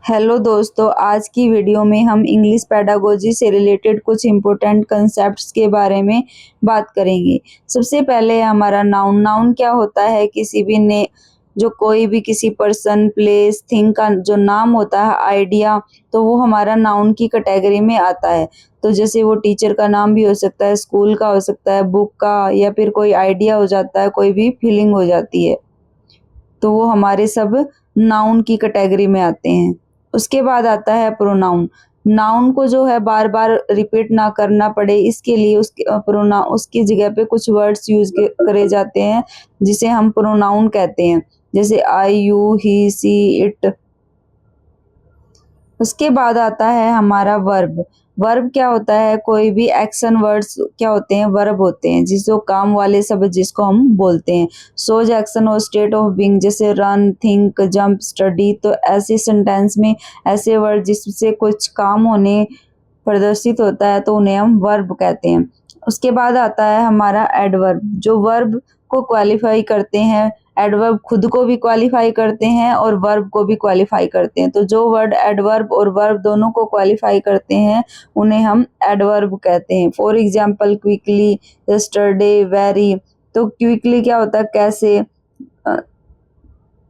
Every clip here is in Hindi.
हेलो दोस्तों, आज की वीडियो में हम इंग्लिश पेडागोजी से रिलेटेड कुछ इम्पोर्टेंट कंसेप्ट्स के बारे में बात करेंगे। सबसे पहले हमारा नाउन। नाउन क्या होता है? किसी भी ने जो कोई भी किसी पर्सन, प्लेस, थिंग का जो नाम होता है, आइडिया, तो वो हमारा नाउन की कैटेगरी में आता है। तो जैसे वो टीचर का नाम भी हो सकता है, स्कूल का हो सकता है, बुक का, या फिर कोई आइडिया हो जाता है, कोई भी फीलिंग हो जाती है, तो वो हमारे सब नाउन की कैटेगरी में आते हैं। उसके बाद आता है प्रोनाउन। नाउन को जो है बार बार रिपीट ना करना पड़े, इसके लिए उसकी जगह पे कुछ वर्ड्स यूज करे जाते हैं जिसे हम प्रोनाउन कहते हैं, जैसे आई, यू, ही, सी, इट। उसके बाद आता है हमारा वर्ब। वर्ब क्या होता है? कोई भी एक्शन वर्ड्स क्या होते हैं? वर्ब होते हैं, जिसको काम वाले शब्द जिसको हम बोलते हैं। सोज एक्शन और स्टेट ऑफ बीइंग, जैसे रन, थिंक, जंप, स्टडी। तो ऐसे सेंटेंस में ऐसे वर्ड जिससे कुछ काम होने प्रदर्शित होता है तो उन्हें हम वर्ब कहते हैं। उसके बाद आता है हमारा एडवर्ब, जो वर्ब को क्वालिफाई करते हैं। एडवर्ब खुद को भी क्वालिफाई करते हैं और वर्ब को भी क्वालिफाई करते हैं। तो जो वर्ड एडवर्ब और वर्ब दोनों को क्वालिफाई करते हैं उन्हें हम एडवर्ब कहते हैं। For example, quickly, yesterday, very. तो क्विकली क्या होता है? कैसे,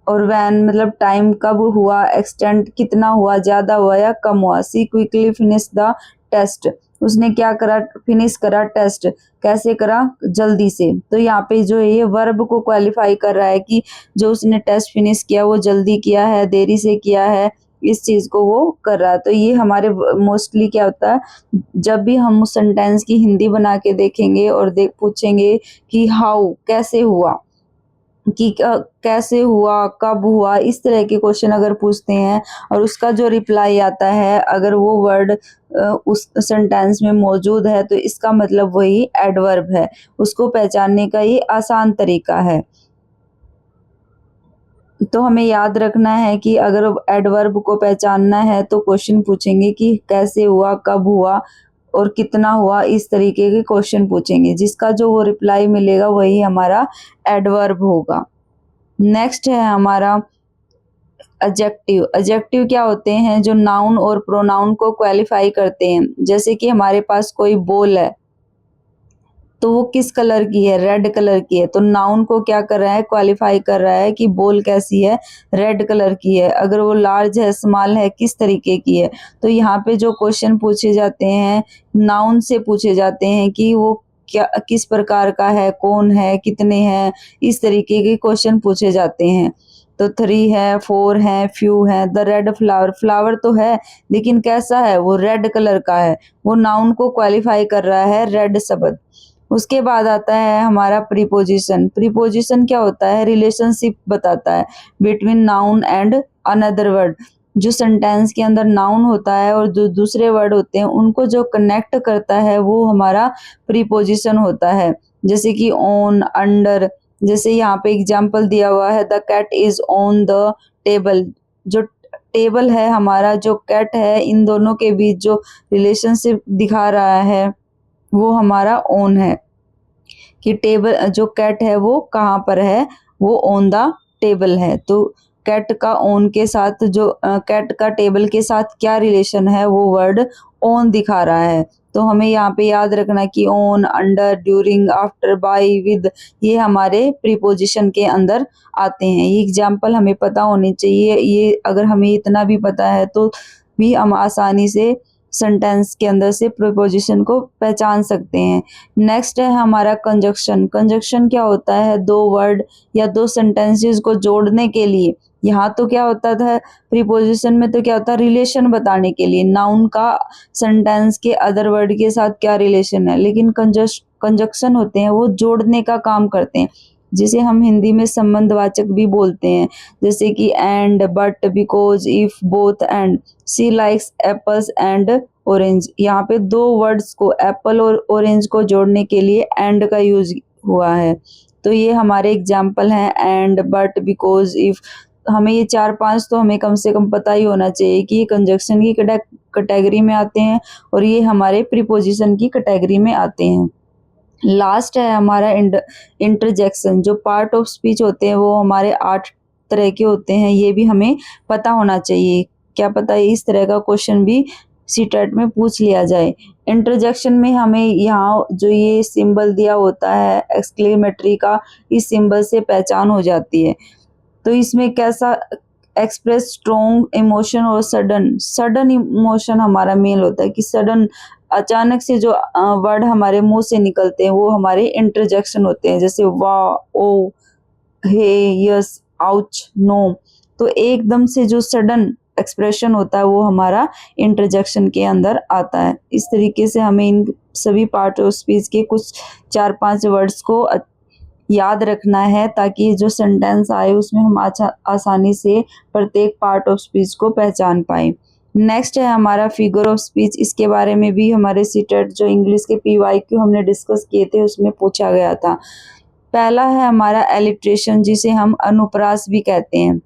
और वैन मतलब टाइम, कब हुआ, एक्सटेंट कितना हुआ, ज्यादा हुआ या कम हुआ। सी क्विकली फिनिश द टेस्ट, उसने क्या करा? फिनिश करा टेस्ट। कैसे करा? जल्दी से। तो यहाँ पे जो है ये वर्ब को क्वालिफाई कर रहा है कि जो उसने टेस्ट फिनिश किया वो जल्दी किया है, देरी से किया है, इस चीज को वो कर रहा है। तो ये हमारे मोस्टली क्या होता है, जब भी हम उस सेंटेंस की हिंदी बना के देखेंगे और पूछेंगे कि हाउ, कैसे हुआ, कि कैसे हुआ, कब हुआ, इस तरह के क्वेश्चन अगर पूछते हैं और उसका जो रिप्लाई आता है, अगर वो वर्ड उस सेंटेंस में मौजूद है, तो इसका मतलब वही एडवर्ब है। उसको पहचानने का ये आसान तरीका है। तो हमें याद रखना है कि अगर एडवर्ब को पहचानना है तो क्वेश्चन पूछेंगे कि कैसे हुआ, कब हुआ और कितना हुआ, इस तरीके के क्वेश्चन पूछेंगे, जिसका जो वो रिप्लाई मिलेगा वही हमारा एडवर्ब होगा। नेक्स्ट है हमारा एडजेक्टिव। एडजेक्टिव क्या होते हैं? जो नाउन और प्रोनाउन को क्वालिफाई करते हैं। जैसे कि हमारे पास कोई बॉल है, तो वो किस कलर की है? रेड कलर की है। तो नाउन को क्या कर रहा है? क्वालिफाई कर रहा है कि बॉल कैसी है? रेड कलर की है। अगर वो लार्ज है, स्मॉल है, किस तरीके की है। तो यहाँ पे जो क्वेश्चन पूछे जाते हैं नाउन से पूछे जाते हैं कि वो क्या, किस प्रकार का है, कौन है, कितने हैं, इस तरीके के क्वेश्चन पूछे जाते हैं। तो 3 है, 4 है, फ्यू है। द रेड फ्लावर, फ्लावर तो है लेकिन कैसा है? वो रेड कलर का है। वो नाउन को क्वालिफाई कर रहा है, रेड शब्द। उसके बाद आता है हमारा प्रीपोजिशन। प्रीपोजिशन क्या होता है? रिलेशनशिप बताता है between noun and another word. जो सेंटेंस के अंदर नाउन होता है और जो दूसरे वर्ड होते हैं उनको जो कनेक्ट करता है वो हमारा प्रीपोजिशन होता है। जैसे कि ऑन, अंडर। जैसे यहाँ पे एग्जाम्पल दिया हुआ है, the cat is on the table. जो टेबल है हमारा, जो कैट है, इन दोनों के बीच जो रिलेशनशिप दिखा रहा है वो हमारा ऑन है, कि टेबल, जो कैट है वो कहाँ पर है? वो ऑन द टेबल है। तो कैट का ऑन के साथ जो कैट का टेबल के साथ क्या रिलेशन है, वो वर्ड ऑन दिखा रहा है। तो हमें यहाँ पे याद रखना कि on, under, during, after, by, with, ये हमारे प्रीपोजिशन के अंदर आते हैं। ये एग्जाम्पल हमें पता होनी चाहिए। ये अगर हमें इतना भी पता है तो भी हम आसानी से सेंटेंस के अंदर से प्रीपोजिशन को पहचान सकते हैं। नेक्स्ट है हमारा कंजक्शन। कंजक्शन क्या होता है? 2 वर्ड या 2 सेंटेंसेस को जोड़ने के लिए। यहाँ तो क्या होता था प्रीपोजिशन में, तो क्या होता है? रिलेशन बताने के लिए, नाउन का सेंटेंस के अदर वर्ड के साथ क्या रिलेशन है। लेकिन कंजक्शन होते हैं वो जोड़ने का काम करते हैं, जिसे हम हिंदी में संबंधवाचक भी बोलते हैं। जैसे कि and, but, because, if, both, and. She likes apples and orange. यहाँ पे 2 वर्ड्स को, एप्पल और ऑरेंज को जोड़ने के लिए एंड का यूज हुआ है। तो ये हमारे एग्जाम्पल हैं, एंड, बट, बिकॉज, इफ। हमें ये 4-5 तो हमें कम से कम पता ही होना चाहिए कि ये कंजक्शन की कैटेगरी में आते हैं और ये हमारे प्रीपोजिशन की कैटेगरी में आते हैं। लास्ट है हमारा इंटरजेक्शन। जो पार्ट ऑफ स्पीच होते हैं वो हमारे 8 तरह के होते हैं, ये भी हमें पता होना चाहिए क्या पता इस तरह का क्वेश्चन भी सीटेट में पूछ लिया जाए। इंटरजेक्शन में हमें यहाँ जो ये सिंबल दिया होता है एक्सक्लेमेटरी का, इस सिंबल से पहचान हो जाती है। तो इसमें कैसा एक्सप्रेस स्ट्रॉन्ग इमोशन और सडन इमोशन हमारा मेल होता है कि सडन अचानक से जो वर्ड हमारे मुंह से निकलते हैं वो हमारे इंटरजेक्शन होते हैं, जैसे वाह, ओ, हे, यस, आउच, नो। तो एकदम से जो सडन एक्सप्रेशन होता है वो हमारा इंटरजेक्शन के अंदर आता है। इस तरीके से हमें इन सभी पार्ट ऑफ स्पीच के कुछ 4-5 वर्ड्स को याद रखना है ताकि जो सेंटेंस आए उसमें हम आसानी से प्रत्येक पार्ट ऑफ स्पीच को पहचान पाए। नेक्स्ट है हमारा फिगर ऑफ स्पीच। इसके बारे में भी हमारे सीटेट जो इंग्लिश के PYQ हमने डिस्कस किए थे उसमें पूछा गया था। पहला है हमारा एलिट्रेशन, जिसे हम अनुप्रास भी कहते हैं।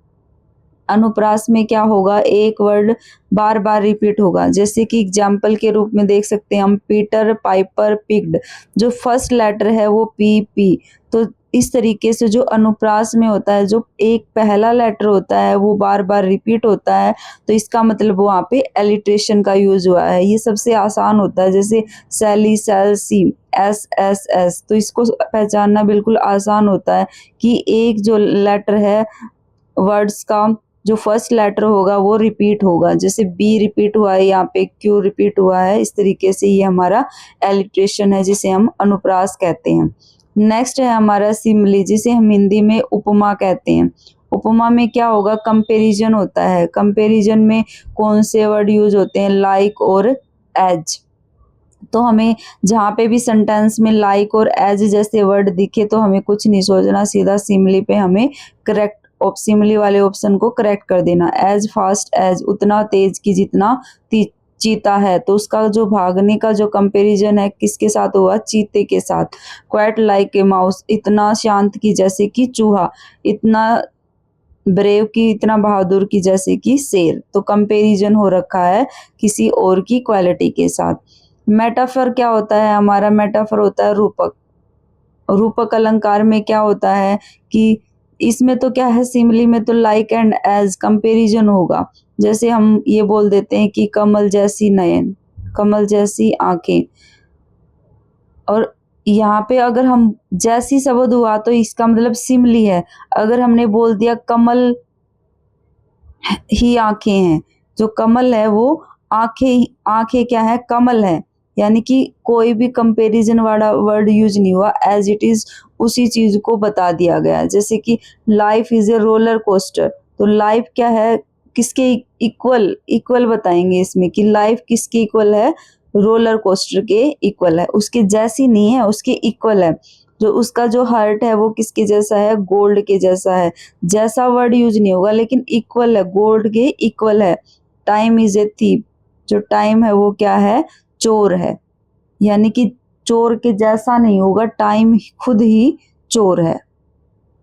अनुप्रास में क्या होगा, एक वर्ड बार बार रिपीट होगा। जैसे कि एग्जाम्पल के रूप में देख सकते हैं हम पीटर, पाइपर, पिग्ड। जो फर्स्ट लेटर है वो पी। तो इस तरीके से जो अनुप्रास में होता है, जो एक पहला लेटर होता है वो बार बार रिपीट होता है, तो इसका मतलब वहाँ पे एलिट्रेशन का यूज हुआ है। ये सबसे आसान होता है, जैसे सैली, सेल, सी, एस। तो इसको पहचानना बिल्कुल आसान होता है कि एक जो लेटर है वर्ड्स का, जो फर्स्ट लेटर होगा वो रिपीट होगा। जैसे बी रिपीट हुआ है, यहाँ पे क्यू रिपीट हुआ है। इस तरीके से ये हमारा एलिट्रेशन है जिसे हम अनुप्रास कहते हैं। नेक्स्ट है हमारा सिमिली, जिसे हम हिंदी में उपमा कहते हैं। उपमा में क्या होगा, कंपैरिजन होता है। कंपैरिजन में कौन से वर्ड यूज होते हैं, लाइक और एज। तो हमें जहाँ पे भी सेंटेंस में लाइक और एज जैसे वर्ड दिखे तो हमें कुछ नहीं सोचना, सीधा सिमिली पे हमें करेक्ट सिमिली वाले ऑप्शन को करेक्ट कर देना। एज फास्ट एज, उतना तेज की जितना चीता है, तो उसका जो भागने का जो कंपैरिजन है किसके साथ हुआ, चीते के साथ। क्वाइट लाइक ए माउस, इतना शांत की जैसे कि चूहा। इतना ब्रेव की, इतना बहादुर की जैसे कि शेर। तो कंपैरिजन हो रखा है किसी और की क्वालिटी के साथ। मेटाफर क्या होता है हमारा, मेटाफर होता है रूपक। रूपक अलंकार में क्या होता है कि इसमें तो क्या है, सिमिली में तो लाइक एंड एज कंपैरिजन होगा। जैसे हम ये बोल देते हैं कि कमल जैसी नयन, कमल जैसी आंखें। और यहाँ पे अगर हम जैसी शब्द हुआ तो इसका मतलब सिमिली है। अगर हमने बोल दिया कमल ही आंखें हैं, जो कमल है वो आंखें क्या है, कमल है। यानी कि कोई भी कंपैरिजन वाला वर्ड यूज नहीं हुआ, एज इट इज उसी चीज को बता दिया गया। जैसे कि life is a roller coaster, तो लाइफ क्या है, किसके इक्वल बताएंगे इसमें कि लाइफ किसके इक्वल है, रोलर कोस्टर के इक्वल है। उसके जैसी नहीं है, उसके इक्वल है। जो उसका जो हार्ट है वो किसके जैसा है, गोल्ड के जैसा है। जैसा वर्ड यूज नहीं होगा लेकिन इक्वल है, गोल्ड के इक्वल है। टाइम इज ए थीफ, जो टाइम है वो क्या है, चोर है। यानी कि चोर के जैसा नहीं होगा, टाइम खुद ही चोर है।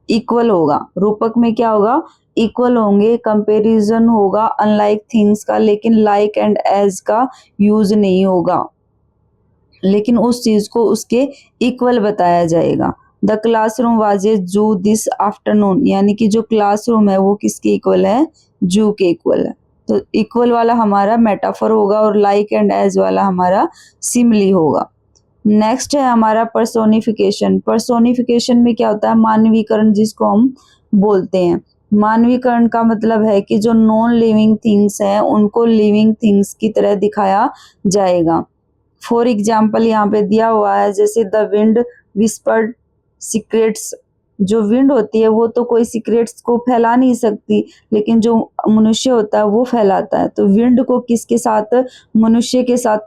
इक्वल होगा, रूपक में क्या होगा, इक्वल होंगे। कंपैरिजन होगा अनलाइक थिंग्स का, लेकिन लाइक एंड एज का यूज नहीं होगा, लेकिन उस चीज को उसके इक्वल बताया जाएगा। द क्लासरूम वाज ए जू दिस आफ्टरनून, यानी कि जो क्लासरूम है वो किसके इक्वल है, जू के इक्वल है। तो इक्वल वाला हमारा मेटाफर होगा और लाइक एंड एज वाला हमारा सिमिली होगा। नेक्स्ट है हमारा पर्सोनिफिकेशन। पर्सोनिफिकेशन में क्या होता है, मानवीकरण जिसको हम बोलते हैं। मानवीकरण का मतलब है कि जो नॉन लिविंग थिंग्स हैं उनको लिविंग थिंग्स की तरह दिखाया जाएगा। फॉर एग्जाम्पल यहाँ पे दिया हुआ है, जैसे द विंड विस्पर्ड सीक्रेट्स। जो विंड होती है वो तो कोई सीक्रेट्स को फैला नहीं सकती, लेकिन जो मनुष्य होता है वो फैलाता है। तो विंड को किसके साथ, मनुष्य के साथ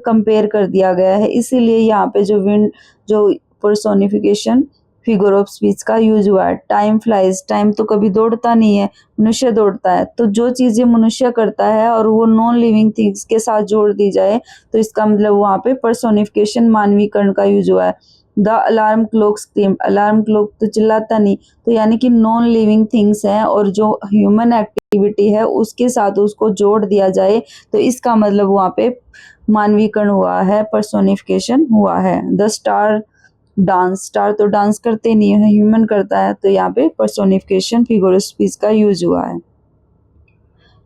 कंपेयर कर दिया गया है, इसीलिए यहाँ पे जो विंड, जो पर्सोनिफिकेशन फिगर ऑफ स्पीच का यूज हुआ है। टाइम फ्लाइज, टाइम तो कभी दौड़ता नहीं है, मनुष्य दौड़ता है। तो जो चीजें मनुष्य करता है और वो नॉन लिविंग थिंग्स के साथ जोड़ दी जाए तो इसका मतलब वहाँ पे पर्सोनिफिकेशन, मानवीकरण का यूज हुआ है। The alarm clock scream, alarm clock तो चिल्लाता नहीं, तो यानी कि नॉन लिविंग थिंग्स हैं और जो ह्यूमन एक्टिविटी है उसके साथ उसको जोड़ दिया जाए तो इसका मतलब वहाँ पे मानवीकरण हुआ है, पर्सोनिफिकेशन हुआ है। द स्टार डांस, स्टार तो डांस करते नहीं है, ह्यूमन करता है, तो यहाँ पे पर्सोनिफिकेशन फिगर ऑफ स्पीच का यूज हुआ है।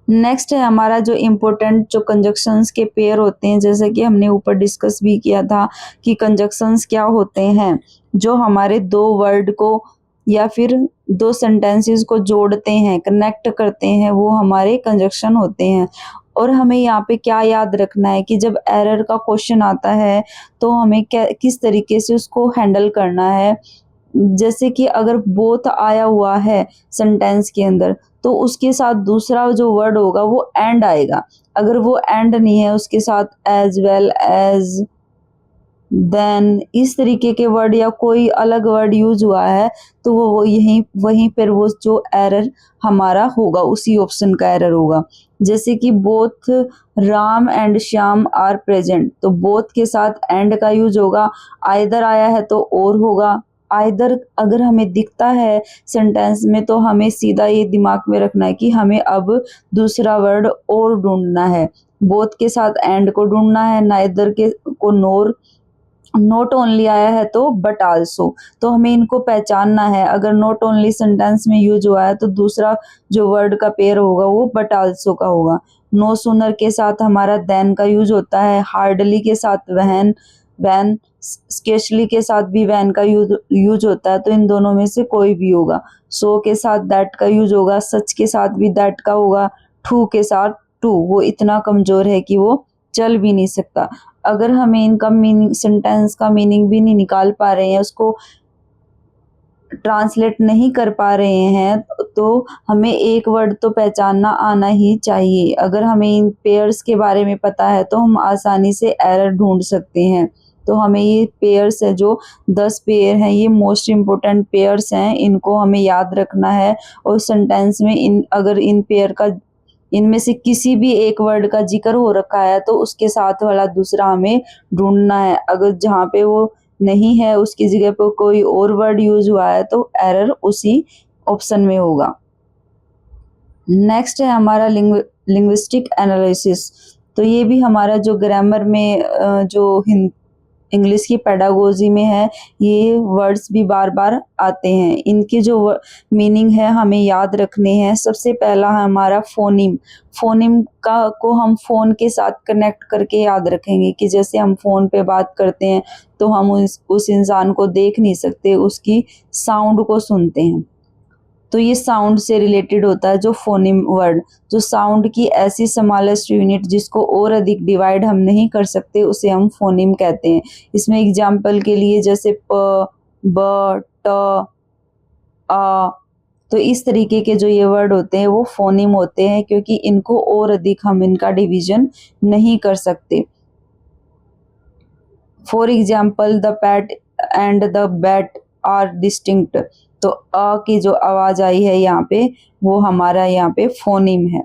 नेक्स्ट है हमारा जो इम्पोर्टेंट जो कंजक्शंस के पेयर होते हैं, जैसे कि हमने ऊपर डिस्कस भी किया था कि कंजक्शंस क्या होते हैं, जो हमारे दो वर्ड को या फिर दो सेंटेंसेस को जोड़ते हैं, कनेक्ट करते हैं, वो हमारे कंजक्शन होते हैं। और हमें यहाँ पे क्या याद रखना है कि जब एरर का क्वेश्चन आता है तो हमें किस तरीके से उसको हैंडल करना है। जैसे कि अगर बोथ आया हुआ है सेंटेंस के अंदर, तो उसके साथ दूसरा जो वर्ड होगा वो एंड आएगा। अगर वो एंड नहीं है, उसके साथ एज वेल एज, देन, इस तरीके के वर्ड या कोई अलग वर्ड यूज हुआ है, तो वो यहीं वहीं पर वो जो एरर हमारा होगा उसी ऑप्शन का एरर होगा। जैसे कि both Ram and Shyam are present, तो बोथ के साथ एंड का यूज होगा। आइदर आया है तो और होगा। आइदर अगर हमें दिखता है सेंटेंस में, तो हमें सीधा ये दिमाग में रखना है कि हमें अब दूसरा वर्ड और ढूंढना है। बोथ के साथ एंड को ढूंढना है, नाइदर के को नोर, नॉट ओनली आया है तो बट आल्सो, तो हमें इनको पहचानना है। अगर नॉट ओनली सेंटेंस में यूज हुआ है तो दूसरा जो वर्ड का पेयर होगा वो बट आल्सो का होगा। नो सूनर के साथ हमारा देन का यूज होता है। हार्डली के साथ वहन, वैन, स्केशली के साथ भी वैन का यूज होता है, तो इन दोनों में से कोई भी होगा। सो के साथ दैट का यूज होगा, सच के साथ भी दैट का होगा, टू के साथ टू, वो इतना कमजोर है कि वो चल भी नहीं सकता। अगर हमें इनका मीनिंग, सेंटेंस का मीनिंग भी नहीं निकाल पा रहे हैं, उसको ट्रांसलेट नहीं कर पा रहे हैं, तो हमें एक वर्ड तो पहचानना आना ही चाहिए। अगर हमें इन पेयर्स के बारे में पता है तो हम आसानी से एरर ढूंढ सकते हैं। तो हमें ये पेयर्स है जो 10 पेयर हैं, ये मोस्ट इम्पोर्टेंट पेयर्स हैं, इनको हमें याद रखना है। और सेंटेंस में अगर इन पेयर का, इनमें से किसी भी एक वर्ड का जिक्र हो रखा है तो उसके साथ वाला दूसरा हमें ढूंढना है। अगर जहाँ पे वो नहीं है उसकी जगह पर कोई और वर्ड यूज हुआ है तो एरर उसी ऑप्शन में होगा। नेक्स्ट है हमारा लिंग्विस्टिक एनालिसिस। तो ये भी हमारा जो ग्रामर में जो इंग्लिश की पेडागोजी में है, ये वर्ड्स भी बार बार आते हैं। इनके जो मीनिंग है हमें याद रखने हैं। सबसे पहला है हमारा फोनिम। फोनिम का को हम फोन के साथ कनेक्ट करके याद रखेंगे कि जैसे हम फोन पे बात करते हैं तो हम उस इंसान को देख नहीं सकते, उसकी साउंड को सुनते हैं, तो ये साउंड से रिलेटेड होता है जो फोनिम वर्ड। जो साउंड की ऐसी स्मॉलेस्ट यूनिट जिसको और अधिक डिवाइड हम नहीं कर सकते, उसे हम फोनिम कहते हैं। इसमें एग्जाम्पल के लिए जैसे प, ब, ट, आ, तो इस तरीके के जो ये वर्ड होते हैं वो फोनिम होते हैं, क्योंकि इनको और अधिक हम इनका डिवीजन नहीं कर सकते। For example the pat and the bat are distinct, तो अ की जो आवाज आई है यहाँ पे, वो हमारा यहाँ पे फोनिम है।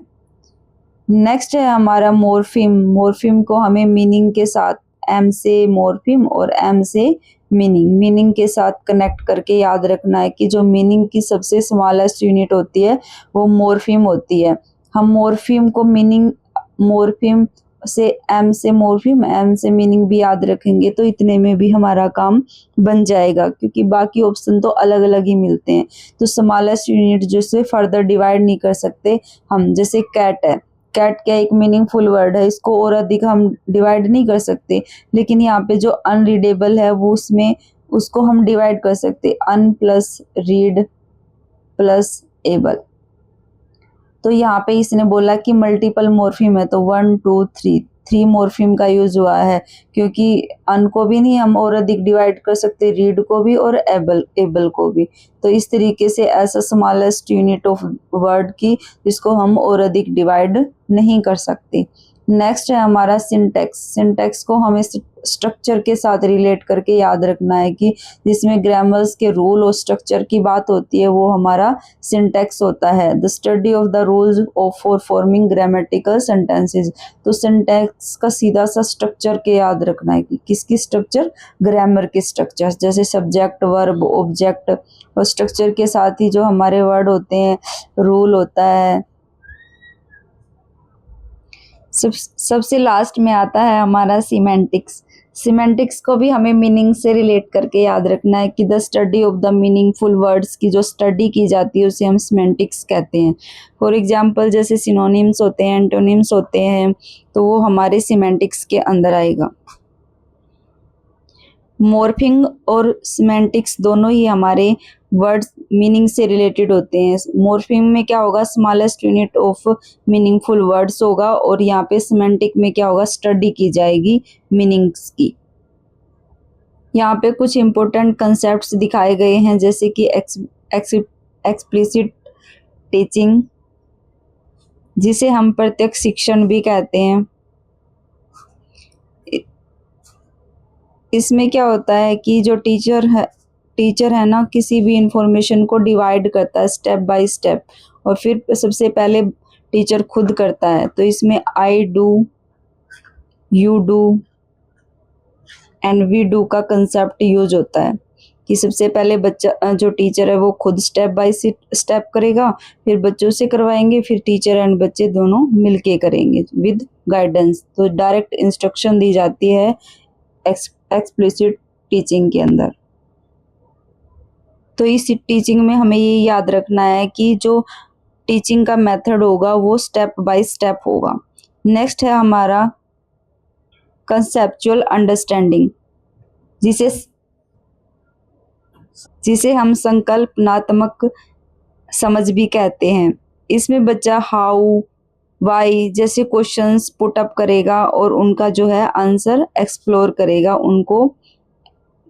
नेक्स्ट है हमारा मोर्फिम। मोर्फिम को हमें मीनिंग के साथ, एम से मोर्फिम और एम से मीनिंग, मीनिंग के साथ कनेक्ट करके याद रखना है कि जो मीनिंग की सबसे स्मॉलेस्ट यूनिट होती है वो मोर्फिम होती है। हम मोर्फिम को मीनिंग, मोर्फिम से एम से मोर्फिम, एम से मीनिंग भी याद रखेंगे तो इतने में भी हमारा काम बन जाएगा, क्योंकि बाकी ऑप्शन तो अलग अलग ही मिलते हैं। तो स्मॉलेस्ट यूनिट जिसे फर्दर डिवाइड नहीं कर सकते हम, जैसे कैट है। कैट क्या एक मीनिंगफुल वर्ड है, इसको और अधिक हम डिवाइड नहीं कर सकते, लेकिन यहाँ पे जो अनरीडेबल है वो उसमें उसको हम डिवाइड कर सकते, अन प्लस रीड प्लस एबल। तो यहाँ पे इसने बोला कि मल्टीपल मोर्फिम है, तो 1 2 3 3 मोर्फिम का यूज हुआ है, क्योंकि अन को भी नहीं हम और अधिक डिवाइड कर सकते, रीड को भी और एबल एबल को भी। तो इस तरीके से ऐसा स्मॉलेस्ट यूनिट ऑफ वर्ड की जिसको हम और अधिक डिवाइड नहीं कर सकते। नेक्स्ट है हमारा सिंटेक्स। सिंटेक्स को हमें स्ट्रक्चर के साथ रिलेट करके याद रखना है कि जिसमें ग्रामर्स के रूल और स्ट्रक्चर की बात होती है वो हमारा सिंटेक्स होता है। The study of the rules of for forming grammatical sentences. तो सिंटेक्स का सीधा सा स्ट्रक्चर के याद रखना है कि किसकी स्ट्रक्चर, ग्रामर के स्ट्रक्चर, जैसे सब्जेक्ट वर्ब ऑब्जेक्ट, और स्ट्रक्चर के साथ ही जो हमारे वर्ड होते हैं, रूल होता है। सबसे लास्ट में आता है हमारा सीमेंटिक्स। सिमेंटिक्स को भी हमें मीनिंग से रिलेट करके याद रखना है कि the study of the meaningful words की जो स्टडी की जाती है उसे हम सिमेंटिक्स कहते हैं। फॉर एग्जांपल जैसे सिनोनिम्स होते हैं, एंटोनिम्स होते हैं, तो वो हमारे सिमेंटिक्स के अंदर आएगा। मॉर्फिंग और सिमेंटिक्स दोनों ही हमारे वर्ड्स मीनिंग से रिलेटेड होते हैं। मॉर्फिंग में क्या होगा, smallest unit of meaningful words होगा, और यहाँ पे सिमेंटिक में क्या होगा, स्टडी की जाएगी मीनिंग्स की। यहाँ पे कुछ इंपॉर्टेंट कंसेप्ट्स दिखाए गए हैं, जैसे कि एक्सप्लिसिट टीचिंग, जिसे हम प्रत्यक्ष शिक्षण भी कहते हैं। इसमें क्या होता है कि जो टीचर है ना, किसी भी इंफॉर्मेशन को डिवाइड करता है स्टेप बाय स्टेप, और फिर सबसे पहले टीचर खुद करता है। तो इसमें I do, you do and we do का कंसेप्ट यूज होता है कि सबसे पहले बच्चा जो टीचर है वो खुद स्टेप बाय स्टेप करेगा, फिर बच्चों से करवाएंगे, फिर टीचर एंड बच्चे दोनों मिलके करेंगे विद गाइडेंस। तो डायरेक्ट इंस्ट्रक्शन दी जाती है एक्सप्लिसिट टीचिंग के अंदर। तो इस टीचिंग में हमें ये याद रखना है कि जो टीचिंग का मेथड होगा वो स्टेप बाय स्टेप होगा। नेक्स्ट है हमारा कंसेप्चुअल अंडरस्टैंडिंग, जिसे हम संकल्पनात्मक समझ भी कहते हैं। इसमें बच्चा हाउ, वाई जैसे क्वेश्चंस पुट अप करेगा और उनका जो है आंसर एक्सप्लोर करेगा, उनको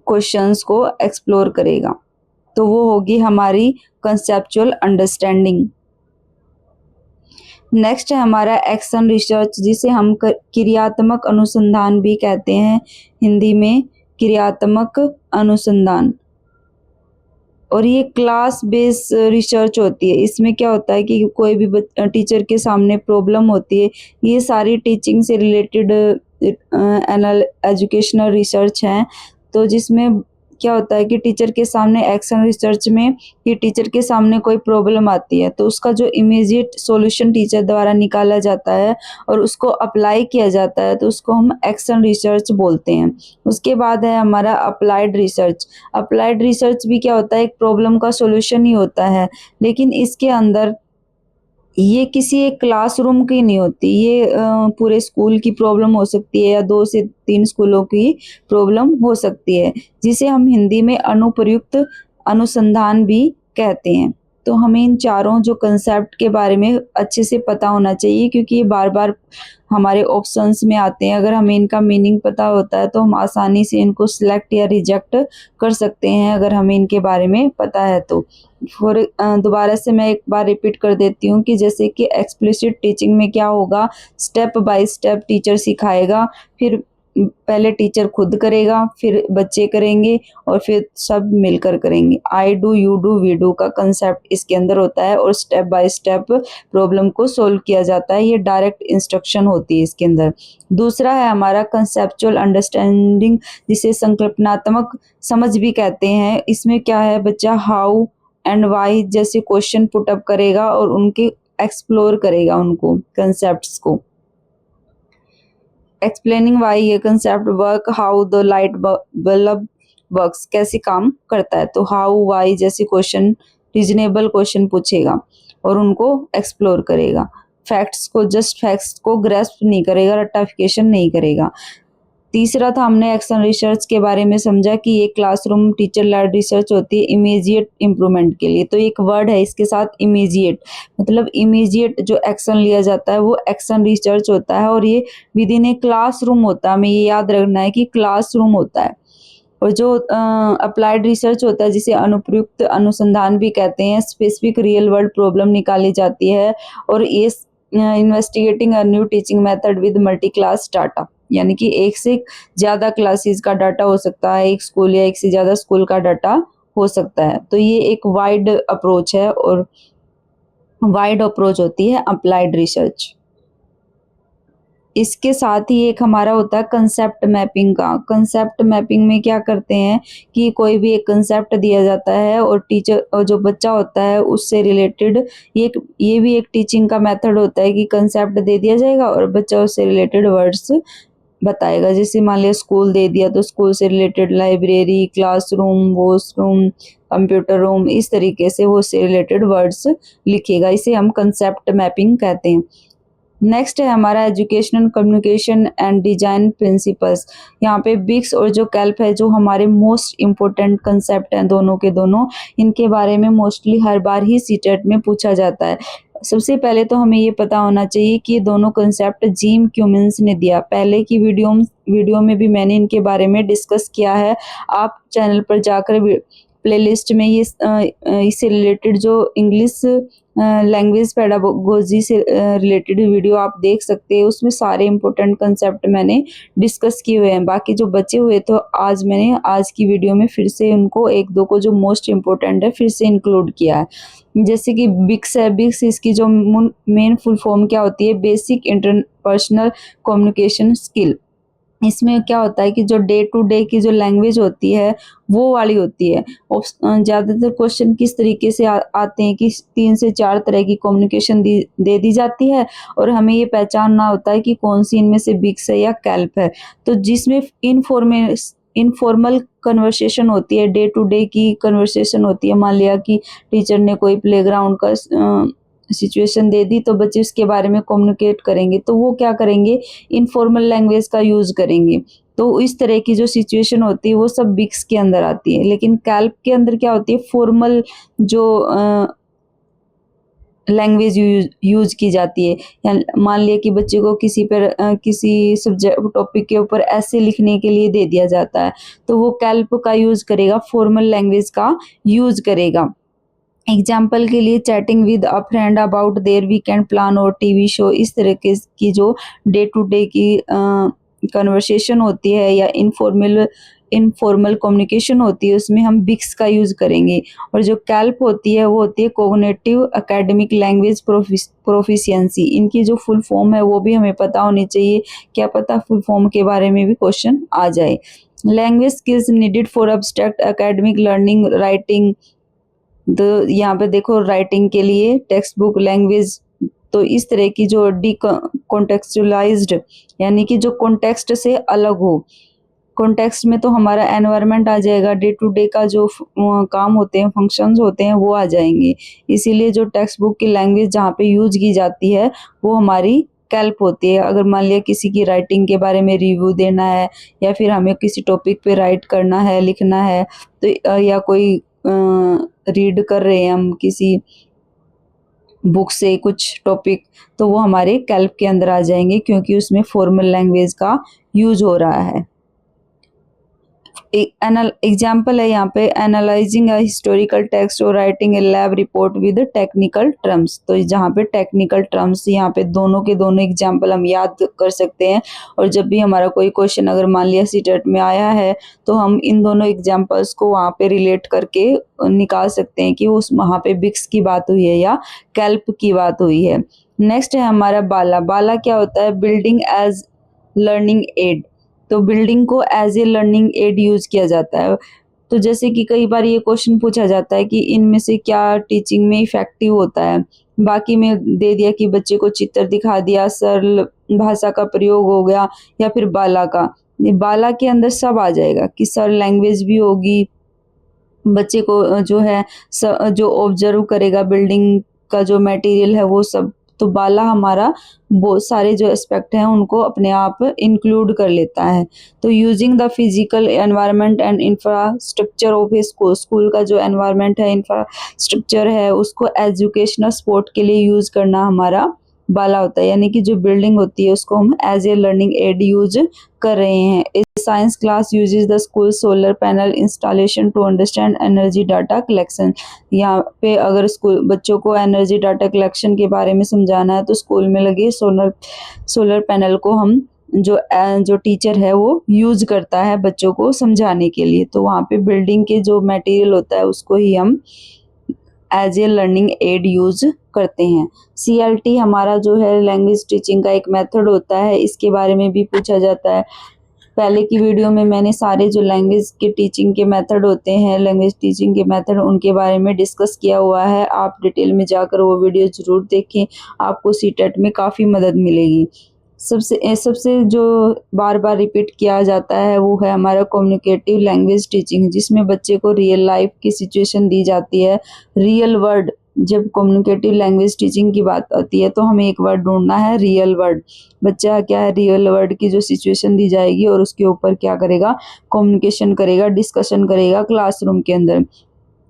क्वेश्चंस को एक्सप्लोर करेगा। तो वो होगी हमारी कंसेप्चुअल अंडरस्टैंडिंग। नेक्स्ट है हमारा एक्शन रिसर्च, जिसे हम क्रियात्मक अनुसंधान भी कहते हैं, हिंदी में क्रियात्मक अनुसंधान। और ये क्लास बेस्ड रिसर्च होती है। इसमें क्या होता है कि कोई भी टीचर के सामने प्रॉब्लम होती है, ये सारी टीचिंग से रिलेटेड एजुकेशनल रिसर्च हैं। तो जिसमें क्या होता है कि टीचर के सामने एक्शन रिसर्च में कि टीचर के सामने कोई प्रॉब्लम आती है तो उसका जो इमीडिएट सॉल्यूशन टीचर द्वारा निकाला जाता है और उसको अप्लाई किया जाता है, तो उसको हम एक्शन रिसर्च बोलते हैं। उसके बाद है हमारा अप्लाइड रिसर्च। अप्लाइड रिसर्च भी क्या होता है, एक प्रॉब्लम का सॉल्यूशन ही होता है, लेकिन इसके अंदर ये किसी एक क्लासरूम की नहीं होती, ये पूरे स्कूल की प्रॉब्लम हो सकती है या 2 से 3 स्कूलों की प्रॉब्लम हो सकती है, जिसे हम हिंदी में अनुप्रयुक्त अनुसंधान भी कहते हैं। तो हमें इन चारों जो कंसेप्ट के बारे में अच्छे से पता होना चाहिए, क्योंकि ये बार बार हमारे ऑप्शंस में आते हैं। अगर हमें इनका मीनिंग पता होता है तो हम आसानी से इनको सिलेक्ट या रिजेक्ट कर सकते हैं, अगर हमें इनके बारे में पता है तो। दोबारा से मैं एक बार रिपीट कर देती हूँ कि जैसे कि एक्सप्लिसिट टीचिंग में क्या होगा, स्टेप बाय स्टेप टीचर सिखाएगा, फिर पहले टीचर खुद करेगा, फिर बच्चे करेंगे और फिर सब मिलकर करेंगे। I do, you do, we do का कंसेप्ट इसके अंदर होता है और स्टेप बाय स्टेप प्रॉब्लम को सोल्व किया जाता है। ये डायरेक्ट इंस्ट्रक्शन होती है इसके अंदर। दूसरा है हमारा कंसेप्चुअल अंडरस्टैंडिंग, जिसे संकल्पनात्मक समझ भी कहते हैं। इसमें क्या है, बच्चा हाउ एंड वाई जैसे क्वेश्चन पुट अप करेगा और उनके एक्सप्लोर करेगा उनको कंसेप्ट्स को। एक्सप्लेनिंग वाई ये concept work, how the light bulb works कैसे काम करता है। तो हाउ वाई जैसे क्वेश्चन, रीजनेबल क्वेश्चन पूछेगा और उनको एक्सप्लोर करेगा। फैक्ट्स को, जस्ट फैक्ट्स को ग्रेस्प नहीं करेगा, रट्टाफिकेशन नहीं करेगा। तीसरा था हमने एक्शन रिसर्च के बारे में समझा कि ये क्लासरूम टीचर लेड रिसर्च होती है इमीडिएट इम्प्रूवमेंट के लिए। तो एक वर्ड है इसके साथ इमीडिएट, मतलब इमीडिएट जो एक्शन लिया जाता है वो एक्शन रिसर्च होता है और ये विद इन ए क्लासरूम होता है। हमें ये याद रखना है कि क्लासरूम होता है। और जो अप्लाइड रिसर्च होता है जिसे अनुप्रयुक्त अनुसंधान भी कहते हैं, स्पेसिफिक रियल वर्ल्ड प्रॉब्लम निकाली जाती है और ये investigating a new teaching method with multi class data, यानी कि एक से ज़्यादा क्लासेस का डाटा हो सकता है, एक स्कूल या एक से ज़्यादा स्कूल का डाटा हो सकता है। तो ये एक वाइड अप्रोच है और वाइड अप्रोच होती है अप्लाइड रिसर्च। इसके साथ ही एक हमारा होता है कंसेप्ट मैपिंग का। कंसेप्ट मैपिंग में क्या करते हैं कि कोई भी एक कंसेप्ट दिया जाता है और टीचर और जो बच्चा होता है उससे रिलेटेड ये भी एक टीचिंग का मेथड होता है कि कंसेप्ट दे दिया जाएगा और बच्चा उससे रिलेटेड वर्ड्स बताएगा। जैसे मान लिया स्कूल दे दिया तो स्कूल से related library, classroom, washroom, computer room, इस तरीके से वो से रिलेटेड वर्ड्स लिखेगा। इसे हम कंसेप्ट मैपिंग कहते हैं। नेक्स्ट है हमारा educational communication and design principles. यहाँ पे बिक्स और जो कैल्प है, जो हमारे मोस्ट इम्पोर्टेंट कंसेप्ट हैं दोनों के दोनों, इनके बारे में मोस्टली हर बार ही सीटेट में पूछा जाता है। सबसे पहले तो हमें ये पता होना चाहिए कि ये दोनों कंसेप्ट जिम क्यूमिन्स ने दिया। पहले की वीडियो में भी मैंने इनके बारे में डिस्कस किया है। आप चैनल पर जाकर प्लेलिस्ट में ये इससे रिलेटेड जो इंग्लिश लैंग्वेज पेडागोजी से रिलेटेड वीडियो आप देख सकते हैं। उसमें सारे इंपॉर्टेंट कंसेप्ट मैंने डिस्कस किए हुए हैं। बाकी जो बचे हुए तो आज मैंने आज की वीडियो में फिर से उनको एक दो को जो मोस्ट इम्पोर्टेंट है फिर से इंक्लूड किया है। जैसे कि बिक्स है, बिक्स इसकी जो मेन फुल फॉर्म क्या होती है, बेसिक इंटरपर्सनल कम्युनिकेशन स्किल। इसमें क्या होता है कि जो डे टू डे की जो लैंग्वेज होती है वो वाली होती है। ज़्यादातर क्वेश्चन किस तरीके से आते हैं कि 3 से 4 तरह की कम्युनिकेशन दे दी जाती है और हमें ये पहचानना होता है कि कौन सी इनमें से बिक्स है या कैल्प है। तो जिसमें इनफॉर्मल कन्वर्सेशन होती है, डे टू डे की कन्वर्सेशन होती है। मान लिया कि टीचर ने कोई प्लेग्राउंड का सिचुएशन दे दी तो बच्चे उसके बारे में कम्युनिकेट करेंगे, तो वो क्या करेंगे, इनफॉर्मल लैंग्वेज का यूज करेंगे। तो इस तरह की जो सिचुएशन होती है वो सब बिक्स के अंदर आती है। लेकिन कैल्प के अंदर क्या होती है, फॉर्मल जो लैंग्वेज यूज की जाती है। या मान लिया कि बच्चे को किसी सब्जेक्ट टॉपिक के ऊपर ऐसे लिखने के लिए दे दिया जाता है, तो वो कैल्प का यूज करेगा, फॉर्मल लैंग्वेज का यूज करेगा। एग्जाम्पल के लिए chatting with a friend about their weekend plan और टीवी शो, इस तरह की जो डे टू डे की कन्वर्सेशन होती है या इनफॉर्मल कम्युनिकेशन होती है, उसमें हम बिक्स का यूज करेंगे। और जो कैल्प होती है वो होती है कोग्निटिव एकेडमिक लैंग्वेज प्रोफिशिएंसी। इनकी जो फुल फॉर्म है वो भी हमें पता होनी चाहिए, क्या पता फुल फॉर्म के बारे में भी क्वेश्चन आ जाए। Language skills needed for abstract academic learning, writing. तो यहाँ पे देखो राइटिंग के लिए टेक्स्ट बुक लैंग्वेज, तो इस तरह की जो कॉन्टेक्चुअलाइज्ड, यानी कि जो कॉन्टेक्स्ट से अलग हो। कॉन्टेक्स्ट में तो हमारा एनवायरनमेंट आ जाएगा, डे टू डे का जो काम होते हैं, फंक्शंस होते हैं वो आ जाएंगे। इसीलिए जो टेक्स्ट बुक की लैंग्वेज जहाँ पे यूज की जाती है वो हमारी कैल्प होती है। अगर मान लिया किसी की राइटिंग के बारे में रिव्यू देना है या फिर हमें किसी टॉपिक पे राइट करना है, लिखना है, तो या कोई रीड कर रहे हैं हम किसी बुक से कुछ टॉपिक, तो वो हमारे कैल्प के अंदर आ जाएंगे क्योंकि उसमें फॉर्मल लैंग्वेज का यूज हो रहा है। एग्जाम्पल है यहाँ पे, एनालाइजिंग अ हिस्टोरिकल टेक्स्ट और writing a lab report with technical terms. तो जहाँ पे टेक्निकल टर्म्स, यहाँ पे दोनों के दोनों एग्जाम्पल हम याद कर सकते हैं। और जब भी हमारा कोई क्वेश्चन अगर मान लिया सीटेट में आया है तो हम इन दोनों एग्जाम्पल्स को वहाँ पे रिलेट करके निकाल सकते हैं कि उस वहाँ पे बिक्स की बात हुई है या कैल्प की बात हुई है। नेक्स्ट है हमारा बाला। बाला क्या होता है, बिल्डिंग एज लर्निंग एड। तो बिल्डिंग को as a learning aid use किया जाता है। तो जैसे कि कई बार ये क्वेश्चन पूछा जाता है कि इनमें से क्या टीचिंग में इफेक्टिव होता है। बाकी में दे दिया कि बच्चे को चित्र दिखा दिया, सरल भाषा का प्रयोग हो गया, या फिर बाला का। बाला के अंदर सब आ जाएगा कि सरल लैंग्वेज भी होगी, बच्चे को जो है जो ऑब्जर्व करेगा बिल्डिंग का जो मटेरियल है वो सब। तो बाला हमारा बहुत सारे जो एस्पेक्ट हैं उनको अपने आप इंक्लूड कर लेता है। तो using the physical environment and infrastructure of A school, school का जो एनवायरनमेंट है, इंफ्रास्ट्रक्चर है, उसको एजुकेशनल सपोर्ट के लिए यूज करना हमारा बाला होता है। यानी कि जो बिल्डिंग होती है उसको हम as a learning aid use कर रहे हैं। Science class uses the school solar panel installation to understand energy data collection. यहाँ पे अगर स्कूल बच्चों को एनर्जी डाटा कलेक्शन के बारे में समझाना है तो स्कूल में लगे सोलर पैनल को हम जो टीचर है वो यूज करता है बच्चों को समझाने के लिए। तो वहाँ पे बिल्डिंग के जो मटेरियल होता है उसको ही हम as a learning aid use करते हैं। CLT हमारा जो है लैंग्वेज टीचिंग का एक मेथड होता है, इसके बारे में भी पूछा जाता है। पहले की वीडियो में मैंने सारे जो लैंग्वेज के टीचिंग के मेथड होते हैं, लैंग्वेज टीचिंग के मेथड, उनके बारे में डिस्कस किया हुआ है। आप डिटेल में जाकर वो वीडियो जरूर देखें, आपको सीटेट में काफ़ी मदद मिलेगी। सबसे जो बार बार रिपीट किया जाता है वो है हमारा कम्युनिकेटिव लैंग्वेज टीचिंग, जिसमें बच्चे को रियल लाइफ की सिचुएशन दी जाती है। रियल वर्ड, जब कम्युनिकेटिव लैंग्वेज टीचिंग की बात आती है तो हमें एक वर्ड ढूंढना है, रियल वर्ड। बच्चा क्या है, रियल वर्ड की जो सिचुएशन दी जाएगी और उसके ऊपर क्या करेगा, कम्युनिकेशन करेगा, डिस्कशन करेगा क्लासरूम के अंदर।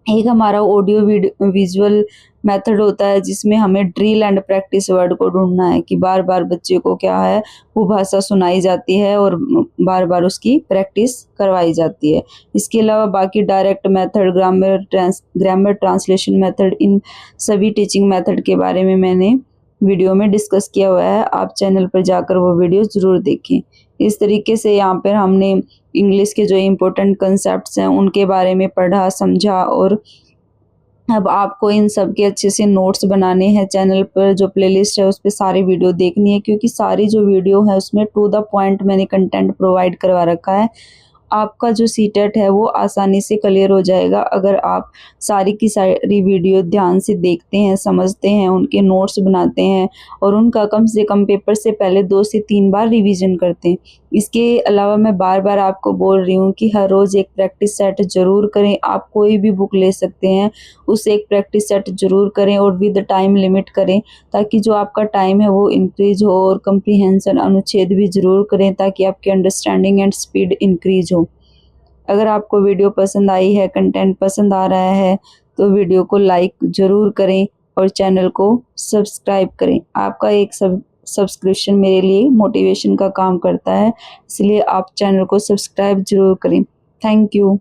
एक हमारा ऑडियो विजुअल मेथड होता है, जिसमें हमें ड्रिल एंड प्रैक्टिस वर्ड को ढूंढना है कि बार बार बच्चे को क्या है, वो भाषा सुनाई जाती है और बार बार उसकी प्रैक्टिस करवाई जाती है। इसके अलावा बाकी direct method, grammar translation method, इन सभी टीचिंग मेथड के बारे में मैंने वीडियो में डिस्कस किया हुआ है। आप चैनल पर जाकर वो वीडियो ज़रूर देखें। इस तरीके से यहाँ पर हमने इंग्लिश के जो इम्पोर्टेंट कंसेप्ट्स हैं उनके बारे में पढ़ा, समझा, और अब आपको इन सब के अच्छे से नोट्स बनाने हैं। चैनल पर जो प्लेलिस्ट है उस पे सारी वीडियो देखनी है, क्योंकि सारी जो वीडियो है उसमें टू द पॉइंट मैंने कंटेंट प्रोवाइड करवा रखा है। आपका जो सीटेट है वो आसानी से क्लियर हो जाएगा अगर आप सारी की सारी वीडियो ध्यान से देखते हैं, समझते हैं, उनके नोट्स बनाते हैं और उनका कम से कम पेपर से पहले 2 से 3 बार रिवीजन करते हैं। इसके अलावा मैं बार बार आपको बोल रही हूँ कि हर रोज़ एक प्रैक्टिस सेट ज़रूर करें। आप कोई भी बुक ले सकते हैं, उसे एक प्रैक्टिस सेट ज़रूर करें और विद टाइम लिमिट करें, ताकि जो आपका टाइम है वो इंक्रीज हो, और कम्प्रीहेंशन अनुच्छेद भी ज़रूर करें ताकि आपकी अंडरस्टैंडिंग एंड स्पीड इंक्रीज हो। अगर आपको वीडियो पसंद आई है, कंटेंट पसंद आ रहा है, तो वीडियो को लाइक ज़रूर करें और चैनल को सब्सक्राइब करें। आपका एक सब्सक्रिप्शन मेरे लिए मोटिवेशन का काम करता है, इसलिए आप चैनल को सब्सक्राइब ज़रूर करें। Thank you.